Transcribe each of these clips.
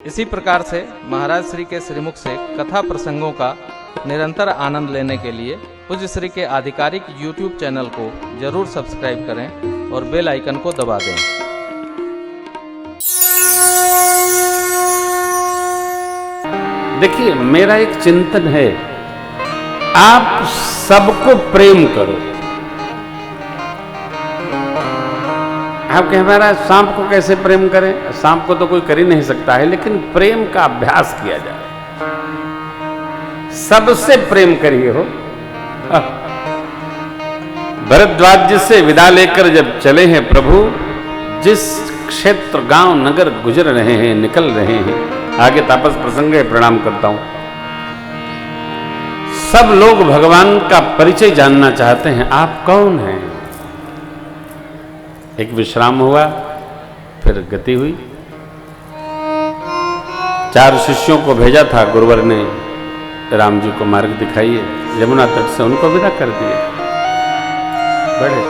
इसी प्रकार से महाराज श्री के श्रीमुख से कथा प्रसंगों का निरंतर आनंद लेने के लिए पूज्य श्री के आधिकारिक YouTube चैनल को जरूर सब्सक्राइब करें और बेल आइकन को दबा दें। देखिए, मेरा एक चिंतन है, आप सबको प्रेम करो। आप कहें महाराज सांप को कैसे प्रेम करें? सांप को तो कोई कर ही नहीं सकता है, लेकिन प्रेम का अभ्यास किया जाए। सबसे प्रेम करिए हो। भरद्वाज से विदा लेकर जब चले हैं प्रभु, जिस क्षेत्र गांव नगर गुजर रहे हैं, निकल रहे हैं, आगे तापस प्रसंग है, प्रणाम करता हूं। सब लोग भगवान का परिचय जानना चाहते हैं, आप कौन हैं? एक विश्राम हुआ, फिर गति हुई। 4 शिष्यों को भेजा था गुरुवर ने, राम जी को मार्ग दिखाइए। यमुना तट से उनको विदा कर दिए, बढ़े।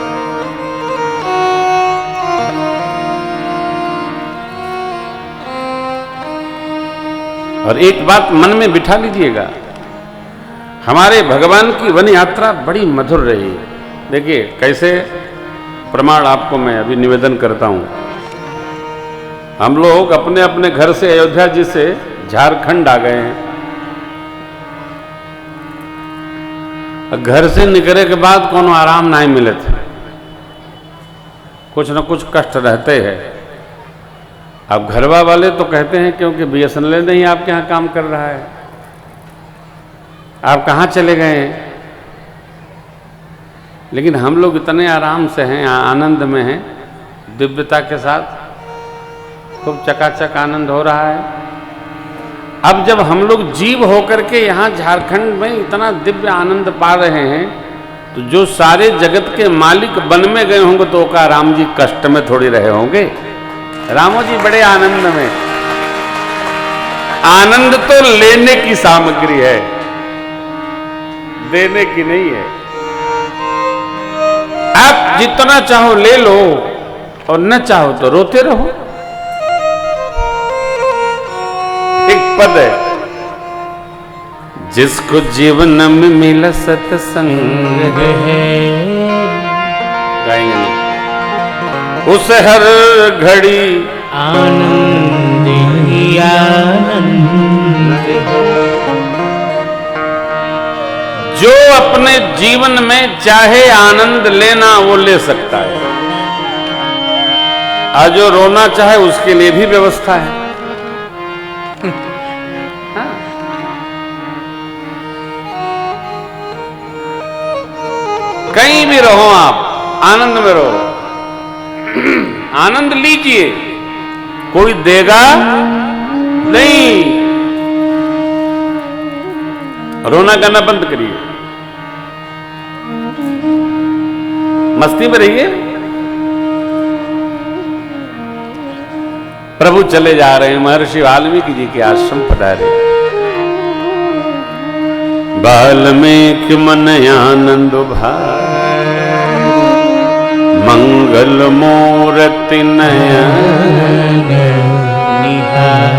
और एक बात मन में बिठा लीजिएगा, हमारे भगवान की वन यात्रा बड़ी मधुर रही। देखिए कैसे प्रमाण आपको मैं अभी निवेदन करता हूं। हम लोग अपने अपने घर से, अयोध्या जी से झारखंड आ गए हैं। घर से निकले के बाद कोनो आराम नहीं मिले थे, कुछ न कुछ कष्ट रहते हैं। अब घरवा वाले तो कहते हैं क्योंकि BSNL नहीं आपके यहाँ काम कर रहा है, आप कहाँ चले गए हैं? लेकिन हम लोग इतने आराम से हैं, आनंद में हैं, दिव्यता के साथ खूब चकाचक आनंद हो रहा है। अब जब हम लोग जीव होकर के यहाँ झारखंड में इतना दिव्य आनंद पा रहे हैं, तो जो सारे जगत के मालिक वन में गए होंगे तो का राम जी कष्ट में थोड़ी रहे होंगे। रामो जी बड़े आनंद में। आनंद तो लेने की सामग्री है, देने की नहीं है। आप जितना चाहो ले लो और न चाहो तो रोते रहो। एक पद है, जिसको जीवन में मिला सत्संग है, गाएंगे नहीं, उसे हर घड़ी आनंद ही आनंद है। जो अपने जीवन में चाहे आनंद लेना वो ले सकता है, और जो रोना चाहे उसके लिए भी व्यवस्था है। हाँ। कहीं भी रहो आप, आनंद में रहो, आनंद लीजिए, कोई देगा नहीं। रोना गाना बंद करिए, मस्ती में रहिए। प्रभु चले जा रहे हैं, महर्षि वाल्मीकि जी के आश्रम पधारे। वाल्मीकि मन आनंद भाई, मंगल मूर्ति नयन निहार।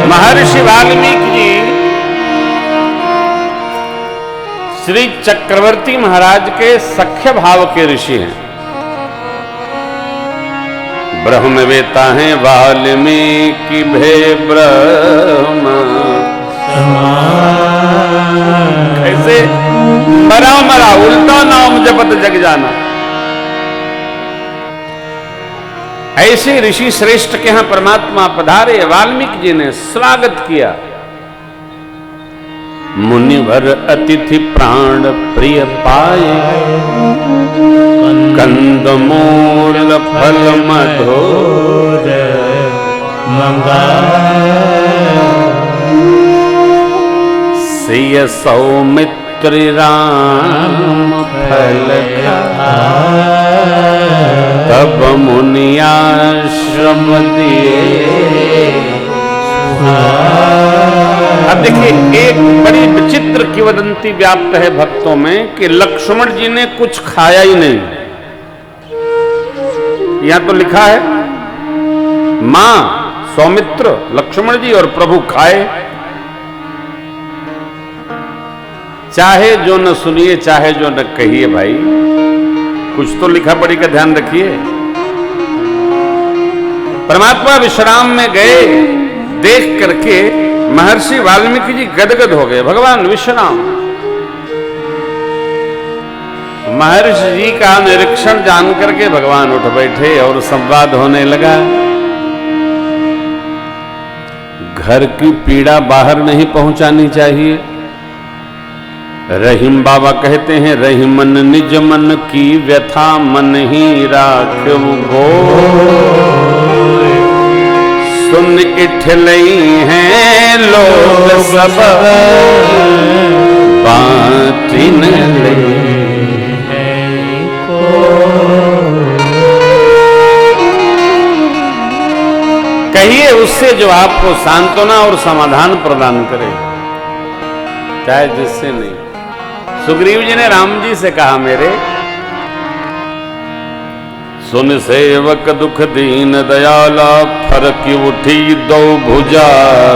महर्षि वाल्मीकि जी श्री चक्रवर्ती महाराज के सख्य भाव के ऋषि हैं, ब्रह्मवेता हैं। वाल्मीकि भे ब्रह्म ऐसे मरा मरा उल्टा नाम जपत जग जाना। ऐसे ऋषि श्रेष्ठ के यहां परमात्मा पधारे, वाल्मीकि जी ने स्वागत किया। मुनिवर अतिथि प्राण प्रिय पाए, कंद मूल फल मधुर मंगाए। सिय सौमित्र राम फल खाए, तब मुनि आश्रम दिए। अब देखिए, एक बड़ी विचित्र किंवदंती व्याप्त है भक्तों में कि लक्ष्मण जी ने कुछ खाया ही नहीं। यहां तो लिखा है, मां सौमित्र, लक्ष्मण जी और प्रभु खाए। चाहे जो न सुनिए, चाहे जो न कहिए, भाई कुछ तो लिखा पढ़ी का ध्यान रखिए। परमात्मा विश्राम में गए, देख करके महर्षि वाल्मीकि जी गदगद हो गए। भगवान विश्राम, महर्षि जी का निरीक्षण जान करके भगवान उठ बैठे और संवाद होने लगा। घर की पीड़ा बाहर नहीं पहुंचानी चाहिए। रहीम बाबा कहते हैं, रहीमन निज मन की व्यथा मन ही राखिव गो, सुन इठलई हैं लोग सब बाटिन लई है को। कहिए उससे जो आपको सांत्वना और समाधान प्रदान करे, चाहे जिससे नहीं। सुग्रीव जी ने राम जी से कहा, मेरे सुन सेवक दुख दीन दयाला, फरकी उठी दो भुजा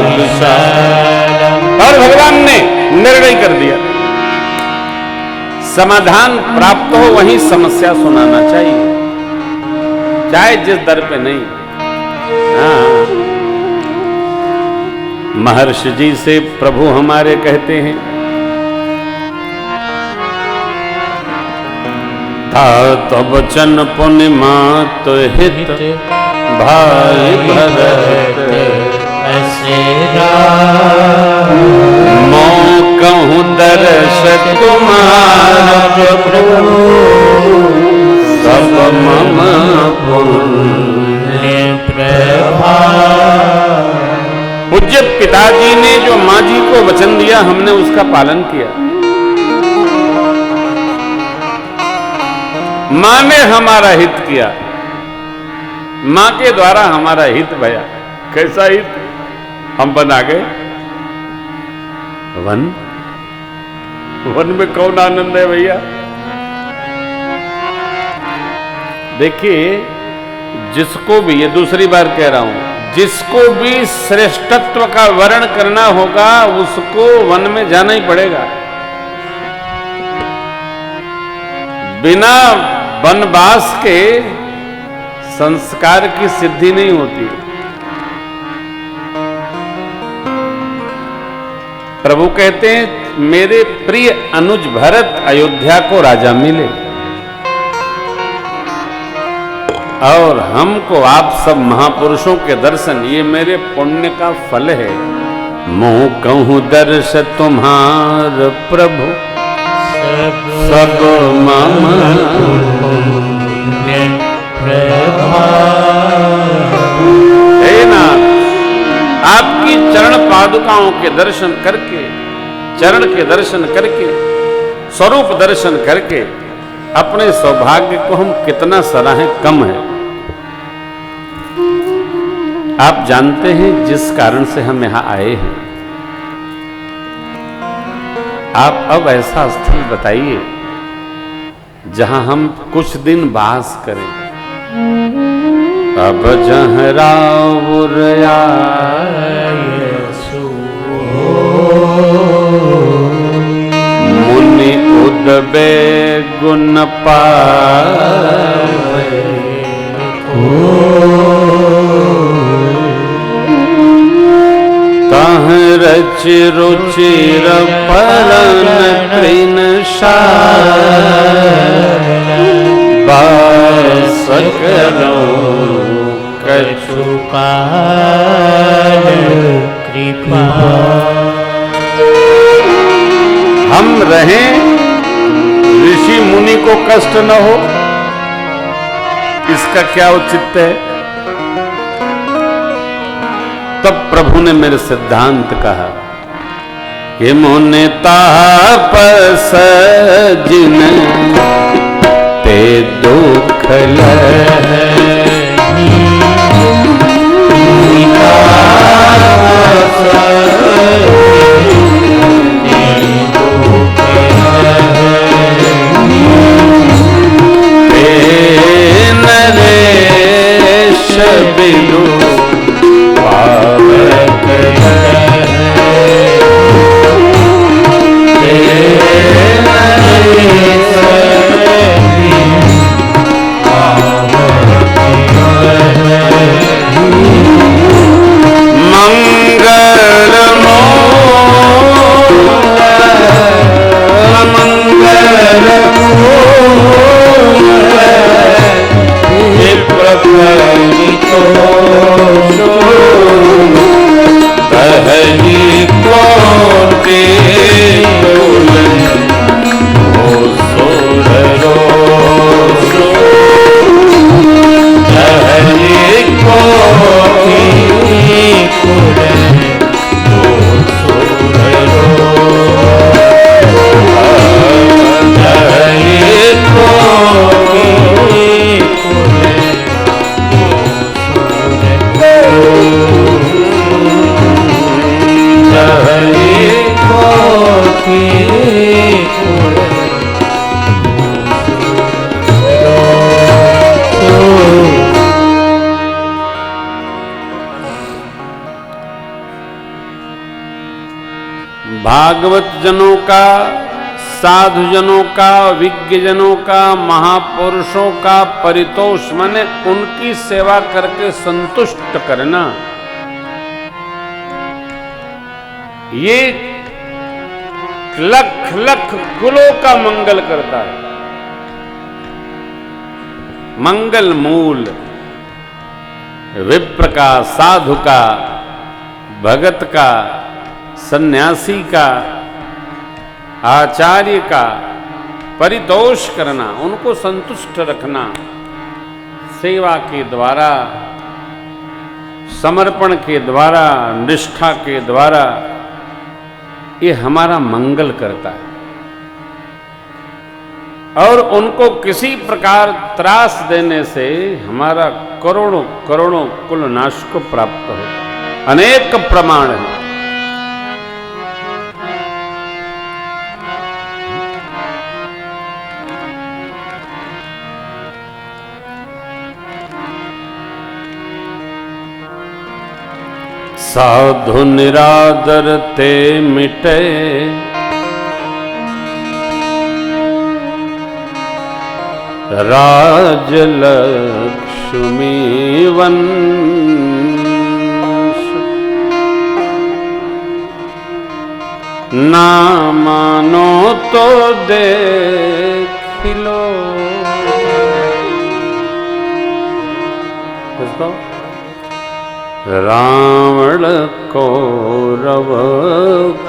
विशाला। और भगवान ने निर्णय कर दिया, समाधान प्राप्त हो वहीं समस्या सुनाना चाहिए, चाहे जिस दर पे नहीं। हाँ, महर्षि जी से प्रभु हमारे कहते हैं, तात वचन पुण्य मात हित, भाई भरत ऐसे कहूँ दर्श तुम्हारा प्रभु, सब मम पुण्य प्रभा। पूज्य पिताजी ने जो माँ जी को वचन दिया, हमने उसका पालन किया। माँ ने हमारा हित किया, माँ के द्वारा हमारा हित भया। कैसा हित? हम बना गए वन। वन में कौन आनंद है भैया? देखिए, जिसको भी, ये दूसरी बार कह रहा हूं, जिसको भी श्रेष्ठत्व का वर्ण करना होगा उसको वन में जाना ही पड़ेगा। बिना वनवास के संस्कार की सिद्धि नहीं होती। प्रभु कहते हैं, मेरे प्रिय अनुज भरत अयोध्या को राजा मिले और हमको आप सब महापुरुषों के दर्शन, ये मेरे पुण्य का फल है। मोह कहूं दर्श तुम्हार प्रभु, सब मम पुण्य प्रभा। हे नाथ, आपकी चरण पादुकाओं के दर्शन करके, चरण के दर्शन करके, स्वरूप दर्शन करके अपने सौभाग्य को हम कितना सराहें, कम है। आप जानते हैं जिस कारण से हम यहां आए हैं। आप अब ऐसा स्थल बताइए जहां हम कुछ दिन वास करें। अब जहाँ रावुर आयसु मुनि उदबे गुण पावै, तह रच रुचिर परन तृण बास करो कछु काल कृपा। हम रहें, ऋषि मुनि को कष्ट न हो, इसका क्या औचित्य है? तब प्रभु ने मेरे सिद्धांत कहा कि मुनि तापस जिन ते दुख लही, नरेश बिदु के कुल भागवत जनों का, साधु जनों का, विज्ञ जनों का, महापुरुषों का परितोष माने उनकी सेवा करके संतुष्ट करना, ये लख लख कुलों का मंगल करता है। मंगल मूल विप्र का, साधु का, भगत का, सन्यासी का, आचार्य का परितोष करना, उनको संतुष्ट रखना, सेवा के द्वारा, समर्पण के द्वारा, निष्ठा के द्वारा, ये हमारा मंगल करता है। और उनको किसी प्रकार त्रास देने से हमारा करोड़ों करोड़ों कुल नाश को प्राप्त हो। अनेक प्रमाण हैं। साधु निरादर ते मिटे, राज लक्ष्मी वंश। ना मानो तो देख लो। किसको? रावण कौरव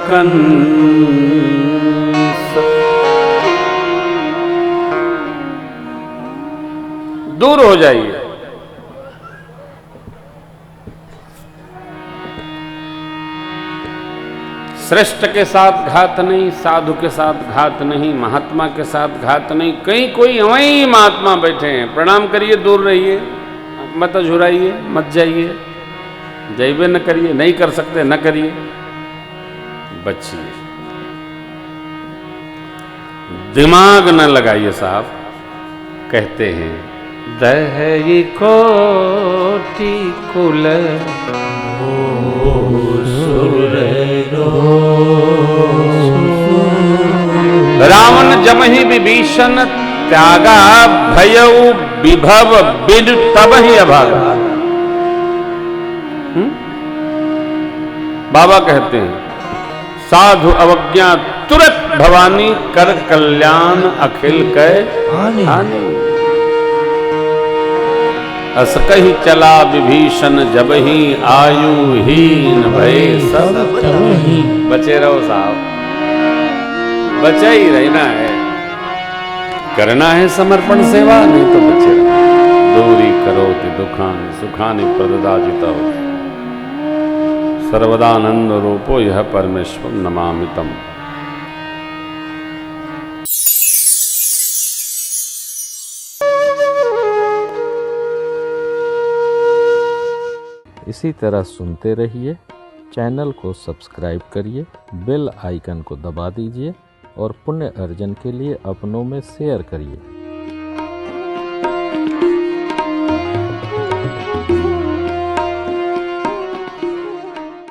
कंस। दूर हो जाइए। श्रेष्ठ के साथ घात नहीं, साधु के साथ घात नहीं, महात्मा के साथ घात नहीं। कहीं कोई वहीं महात्मा बैठे हैं, प्रणाम करिए, दूर रहिए, मत झुराइए, मत जाइए, जैबे न करिए, नहीं कर सकते न करिए, बचिए, दिमाग न लगाइए साहब। कहते हैं दही कोटि कुल रावण जमहि विभीषण त्यागा, भयउ विभव बिन तब ही अभागा। बाबा कहते हैं साधु अवज्ञा तुरंत भवानी, कर कल्याण अखिल कै हानि। अस कही चला विभीषण जब ही, आयुहीन भय सब बचे रहो साहब, बचा ही रहना है, करना है समर्पण सेवा, नहीं तो बचे रहो। दूरी करो दुखानि सुखानि प्रददाजिता, सर्वदानंद रूपो यह परमेश्वर नमामितम। इसी तरह सुनते रहिए। चैनल को सब्सक्राइब करिए, बेल आइकन को दबा दीजिए और पुण्य अर्जन के लिए अपनों में शेयर करिए।